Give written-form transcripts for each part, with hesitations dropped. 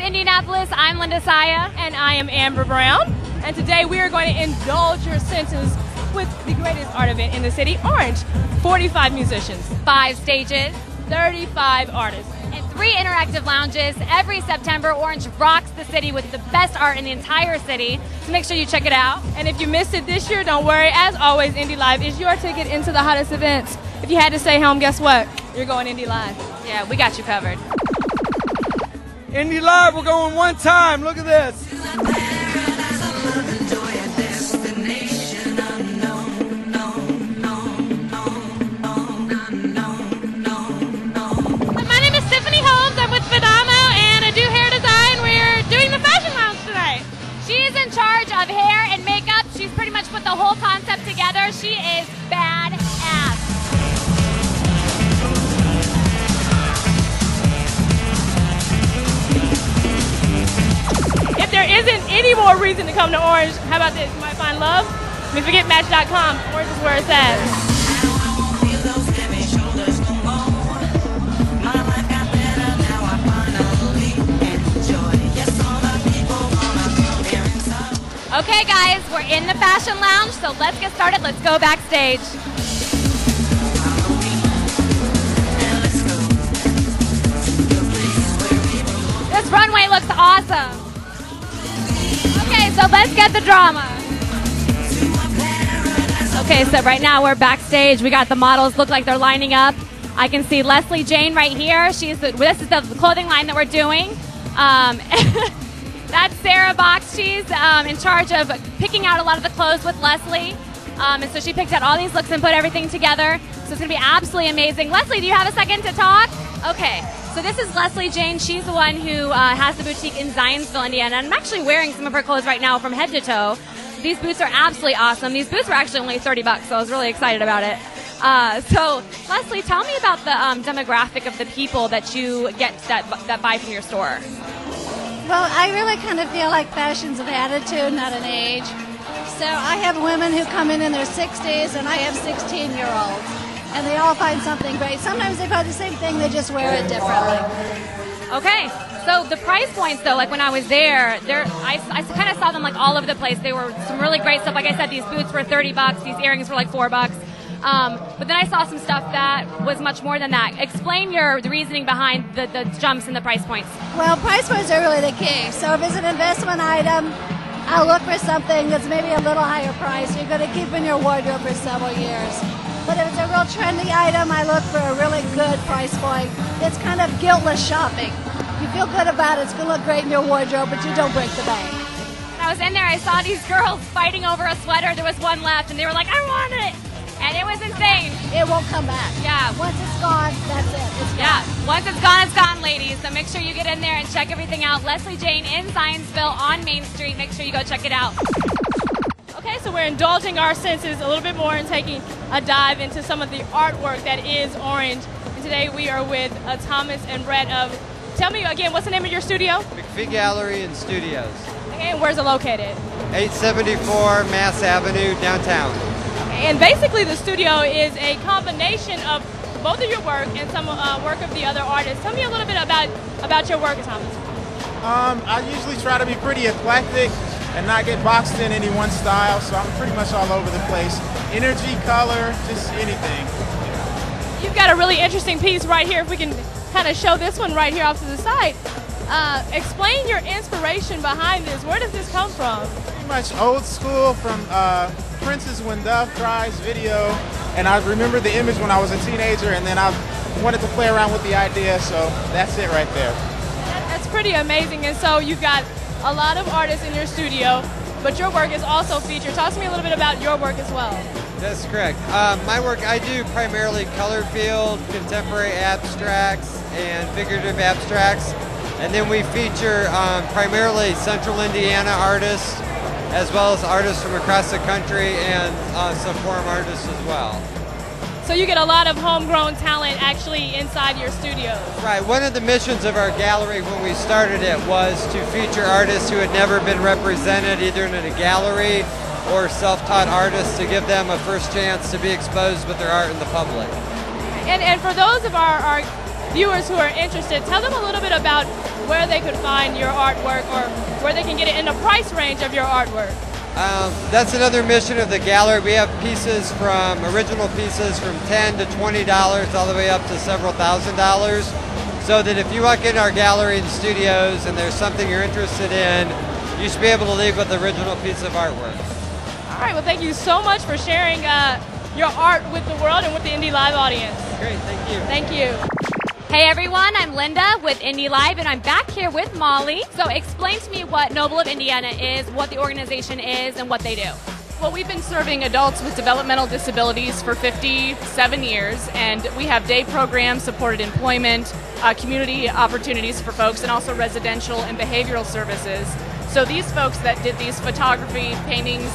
Indianapolis, I'm Linda Saya. And I am Amber Brown. And today we are going to indulge your senses with the greatest art event in the city, Oranje. 45 musicians, 5 stages, 35 artists, and 3 interactive lounges. Every September, Oranje rocks the city with the best art in the entire city. So make sure you check it out. And if you missed it this year, don't worry. As always, Indy Live is your ticket into the hottest events. If you had to stay home, guess what? You're going Indy Live. Yeah, we got you covered. Indy Live, we're going one time. Look at this. She's in charge of hair and makeup. She's pretty much put the whole concept together. She is badass. If there isn't any more reason to come to Oranje, how about this? You might find love. I mean, forget Match.com. Oranje is where it's at. Okay guys, we're in the fashion lounge, so let's get started. Let's go backstage. This runway looks awesome. Okay, so let's get the drama. Okay, so right now we're backstage. We got the models look like they're lining up. I can see Leslie Jane right here. This is the clothing line that we're doing. That's Sarah Box. She's in charge of picking out a lot of the clothes with Leslie. And so she picked out all these looks and put everything together. So it's going to be absolutely amazing. Leslie, do you have a second to talk? Okay, so this is Leslie Jane. She's the one who has the boutique in Zionsville, Indiana. And I'm actually wearing some of her clothes right now from head to toe. These boots are absolutely awesome. These boots were actually only $30, so I was really excited about it. So, Leslie, tell me about the demographic of the people that you get that buy from your store. Well, I really kind of feel like fashion's an attitude, not an age. So I have women who come in their 60s, and I have 16-year-olds, and they all find something great. Sometimes they buy the same thing, they just wear it differently. Okay, so the price points, though, like when I was there, I kind of saw them like all over the place. They were some really great stuff. Like I said, these boots were $30, these earrings were like $4. But then I saw some stuff that was much more than that. Explain the reasoning behind the jumps in the price points. Well, price points are really the key. So if it's an investment item, I'll look for something that's maybe a little higher price. You're going to keep in your wardrobe for several years. But if it's a real trendy item, I look for a really good price point. It's kind of guiltless shopping. You feel good about it. It's going to look great in your wardrobe, but you don't break the bank. When I was in there, I saw these girls fighting over a sweater. There was one left, and they were like, I want it. And it was insane. It won't come back. Yeah. Once it's gone, that's it. It's gone. Yeah. Once it's gone, ladies. So make sure you get in there and check everything out. Leslie Jane in Zionsville on Main Street. Make sure you go check it out. Okay, so we're indulging our senses a little bit more and taking a dive into some of the artwork that is Oranje. And today we are with Thomas and Brett of, tell me again, what's the name of your studio? McPhee Gallery and Studios. Okay, and where's it located? 874 Mass Avenue, downtown. And basically the studio is a combination of both of your work and some work of the other artists. Tell me a little bit about your work, Thomas. I usually try to be pretty eclectic and not get boxed in any one style, so I'm pretty much all over the place. Energy, color, just anything. You've got a really interesting piece right here. If we can kind of show this one right here off to the side. Explain your inspiration behind this. Where does this come from? Pretty much old school from Prince's When Dove Cries video, and I remember the image when I was a teenager, and then I wanted to play around with the idea, so that's it right there. That's pretty amazing. And so you've got a lot of artists in your studio, but your work is also featured. Talk to me a little bit about your work as well. That's correct. My work, I do primarily color field, contemporary abstracts, and figurative abstracts. And then we feature primarily Central Indiana artists, as well as artists from across the country and some foreign artists as well. So you get a lot of homegrown talent actually inside your studios. Right. One of the missions of our gallery when we started it was to feature artists who had never been represented either in a gallery or self-taught artists, to give them a first chance to be exposed with their art in the public. And for those of our viewers who are interested, tell them a little bit about where they could find your artwork or where they can get it in the price range of your artwork. That's another mission of the gallery. We have pieces from, original pieces from $10 to $20 all the way up to several $1,000s. So that if you walk in our gallery and studios and there's something you're interested in, you should be able to leave with the original piece of artwork. All right, well, thank you so much for sharing your art with the world and with the Indie Live audience. Great, thank you. Thank you. Hey everyone, I'm Linda with Indie Live, and I'm back here with Molly. So explain to me what Noble of Indiana is, what the organization is, and what they do. Well, we've been serving adults with developmental disabilities for 57 years, and we have day programs, supported employment, community opportunities for folks, and also residential and behavioral services. So these folks that did these photography, paintings,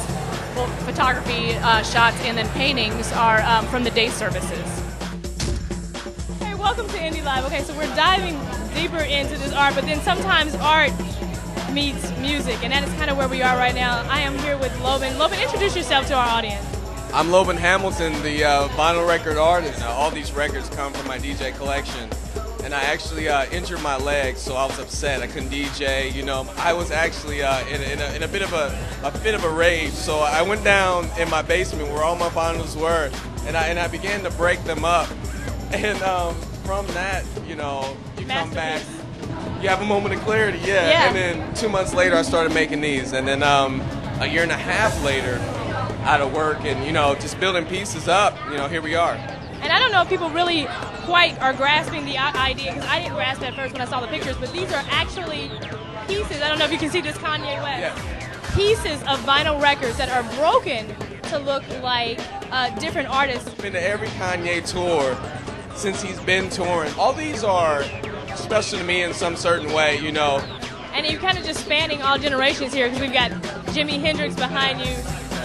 well, photography shots and then paintings are from the day services. Welcome to Indie Live. Okay, so we're diving deeper into this art, but then sometimes art meets music, and that is kind of where we are right now. I am here with Loban. Loban, introduce yourself to our audience. I'm Loban Hamilton, the vinyl record artist. All these records come from my DJ collection, and I actually injured my leg, so I was upset. I couldn't DJ. You know, I was actually in a bit of a rage. So I went down in my basement where all my vinyls were, and I began to break them up. And from that, you know, you come back, you have a moment of clarity, yeah. And then 2 months later, I started making these. And then a year and a half later, out of work and, you know, just building pieces up, you know, here we are. And I don't know if people really quite are grasping the idea, because I didn't grasp it at first when I saw the pictures, but these are actually pieces. I don't know if you can see this Kanye West. Yeah. Pieces of vinyl records that are broken to look like different artists. Been to every Kanye tour since he's been touring. All these are special to me in some certain way, you know. And you're kind of just spanning all generations here, because we've got Jimi Hendrix behind you.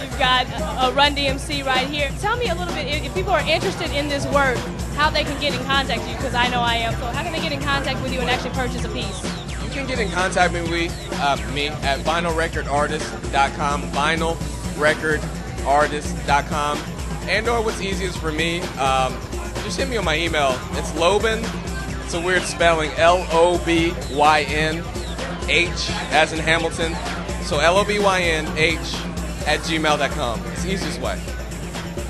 You've got a Run DMC right here. Tell me a little bit, if people are interested in this work, how they can get in contact with you, because I know I am. So how can they get in contact with you and actually purchase a piece? You can get in contact with me at vinylrecordartist.com, vinylrecordartist.com, and or what's easiest for me, just hit me on my email. It's Loban, it's a weird spelling, LOBYNH as in Hamilton, so LOBYNH@gmail.com. It's the easiest way.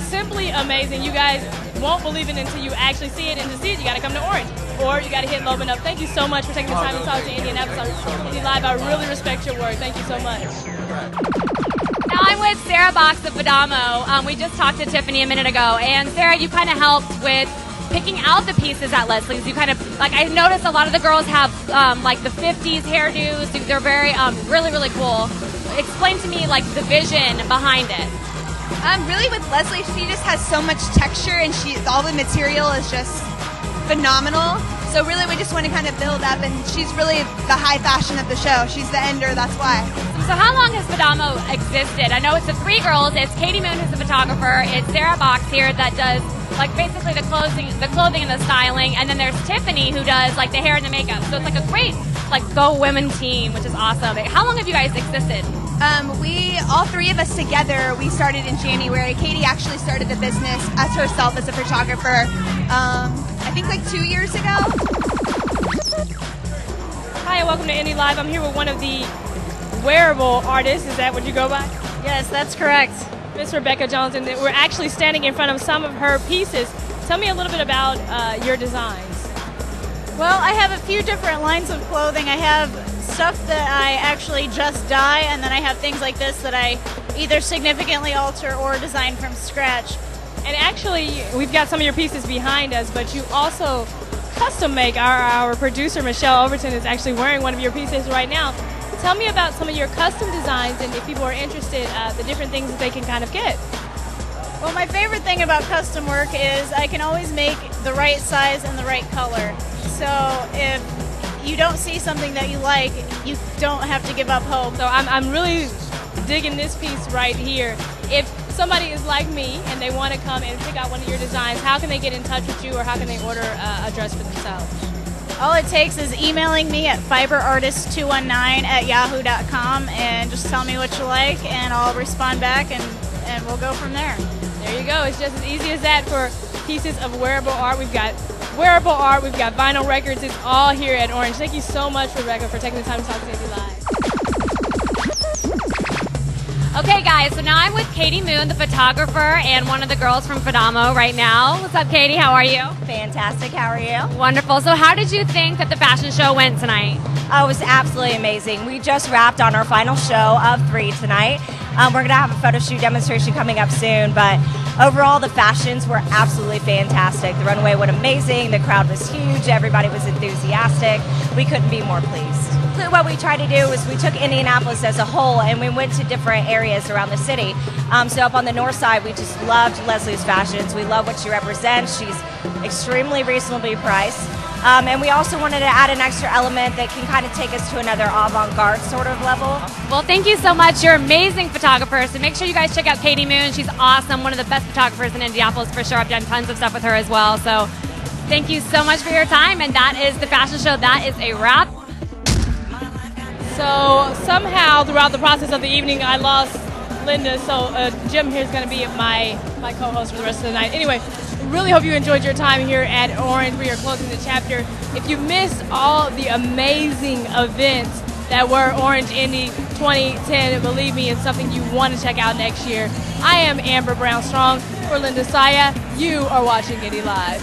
Simply amazing. You guys won't believe it until you actually see it, and to see it, you got to come to Orange, or you got to hit Loban up. Thank you so much for taking the time to talk to Indianapolis. Indie Live, I really respect your work. Thank you so much. Now I'm with Sarah Box of Fadamo. We just talked to Tiffany a minute ago, and Sarah, you kind of helped with picking out the pieces at Leslie's. You kind of, like, I noticed a lot of the girls have like the 50s hairdos. They're very, really, really cool. Explain to me, like, the vision behind it. Really with Leslie, she just has so much texture, and all the material is just phenomenal. So really we just want to kind of build up, and she's really the high fashion of the show. She's the ender, that's why. So how long has Fadamo existed? I know it's the three girls. It's Katie Moon, who's the photographer. It's Sarah Box here that does, like, basically the clothing and the styling, and then there's Tiffany, who does, like, the hair and the makeup. So it's like a great, like, go women team, which is awesome. How long have you guys existed? All three of us together, we started in January. Katie actually started the business as herself as a photographer, I think like 2 years ago. Hi, and welcome to Indie Live. I'm here with one of the wearable artists. Is that what you go by? Yes, that's correct. Miss Rebecca Jones, and we're actually standing in front of some of her pieces. Tell me a little bit about your designs. Well, I have a few different lines of clothing. I have stuff that I actually just dye, and then I have things like this that I either significantly alter or design from scratch. And actually, we've got some of your pieces behind us, but you also custom make. Our producer, Michelle Overton, is actually wearing one of your pieces right now. Tell me about some of your custom designs, and if people are interested, the different things that they can kind of get. Well, my favorite thing about custom work is I can always make the right size and the right color. So if you don't see something that you like, you don't have to give up hope. So I'm really digging this piece right here. If somebody is like me and they want to come and pick out one of your designs, how can they get in touch with you, or how can they order a dress for themselves? All it takes is emailing me at fiberartist219@yahoo.com and just tell me what you like, and I'll respond back, and we'll go from there. There you go. It's just as easy as that for pieces of wearable art. We've got wearable art, we've got vinyl records. It's all here at Oranje. Thank you so much, Rebecca, for taking the time to talk to Indie Live. Okay, guys, so now I'm with Katie Moon, the photographer, and one of the girls from Fadamo right now. What's up, Katie? How are you? Fantastic. How are you? Wonderful. So how did you think that the fashion show went tonight? Oh, it was absolutely amazing. We just wrapped on our final show of 3 tonight. We're going to have a photo shoot demonstration coming up soon, but overall the fashions were absolutely fantastic. The runway went amazing. The crowd was huge. Everybody was enthusiastic. We couldn't be more pleased. What we tried to do was we took Indianapolis as a whole and we went to different areas around the city. So up on the north side, we just loved Leslie's fashions. We love what she represents. She's extremely reasonably priced. And we also wanted to add an extra element that can kind of take us to another avant-garde sort of level. Well, thank you so much. You're amazing photographers. So make sure you guys check out Katie Moon. She's awesome. One of the best photographers in Indianapolis for sure. I've done tons of stuff with her as well. So thank you so much for your time. And that is the fashion show. That is a wrap. So somehow throughout the process of the evening, I lost Linda. So Jim here is going to be my co-host for the rest of the night. Anyway, really hope you enjoyed your time here at Oranje. We are closing the chapter. If you missed all the amazing events that were Oranje Indy 2010, believe me, it's something you want to check out next year. I am Amber Brown Strong for Linda Saya. You are watching Indy Live.